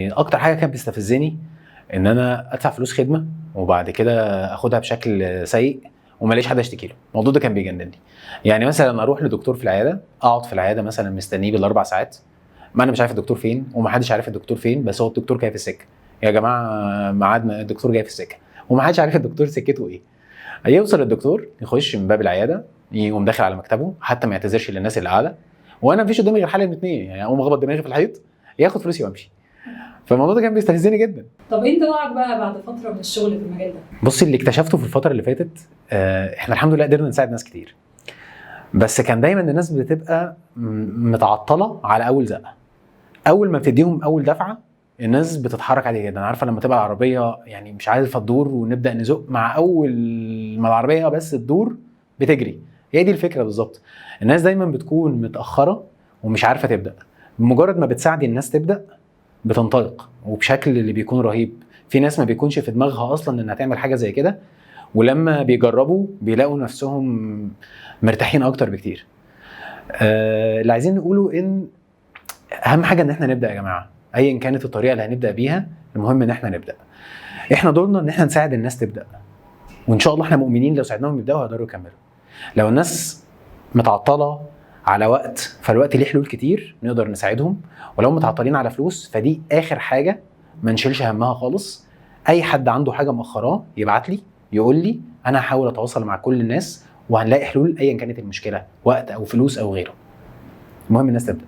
اكتر حاجه كانت بتستفزني ان انا ادفع فلوس خدمه وبعد كده اخدها بشكل سيء وما الاقيش حد اشتكي له. الموضوع ده كان بيجنني. يعني مثلا اروح لدكتور في العياده، اقعد في العياده مثلا مستنيه بالاربع ساعات، ما انا مش عارف الدكتور فين ومحدش عارف الدكتور فين، بس هو الدكتور جاي في السكه. يا جماعه ميعادنا الدكتور جاي في السكه، ومحدش عارف الدكتور سكته ايه. يوصل الدكتور يخش من باب العياده، يقوم داخل على مكتبه، حتى ما يعتذرش للناس اللي قاعده، وانا مفيش قدامي غير حل من اتنين، يعني اقوم اخبط دماغي في الحيط ياخد فلوسي وامشي. فالموضوع ده كان بيستفزني جدا. طب انت وقعك بقى بعد فتره من الشغل في المجال ده؟ بصي، اللي اكتشفته في الفتره اللي فاتت، احنا الحمد لله قدرنا نساعد ناس كتير، بس كان دايما الناس بتبقى متعطله على اول زقه. اول ما بتديهم اول دفعه الناس بتتحرك عادي جدا. عارفه لما تبقى العربيه يعني مش عارفه تدور ونبدا نزق مع اول ما العربيه بس تدور بتجري. هي دي الفكره بالظبط. الناس دايما بتكون متاخره ومش عارفه تبدا. بمجرد ما بتساعدي الناس تبدا بتنطلق وبشكل اللي بيكون رهيب. في ناس ما بيكونش في دماغها اصلا انها تعمل حاجه زي كده، ولما بيجربوا بيلاقوا نفسهم مرتاحين اكتر بكتير. اللي عايزين نقوله ان اهم حاجه ان احنا نبدا يا جماعه، ايا كانت الطريقه اللي هنبدا بيها، المهم ان احنا نبدا. احنا دورنا ان احنا نساعد الناس تبدا، وان شاء الله احنا مؤمنين لو ساعدناهم يبداوا هيقدروا يكملوا. لو الناس متعطله على وقت، فالوقت ليه حلول كتير نقدر نساعدهم. ولو متعطلين على فلوس فدي اخر حاجه ما نشيلش همها خالص. اي حد عنده حاجه مؤخراه يبعت لي يقول لي، انا هحاول اتواصل مع كل الناس وهنلاقي حلول ايا كانت المشكله، وقت او فلوس او غيره. المهم الناس تبدا.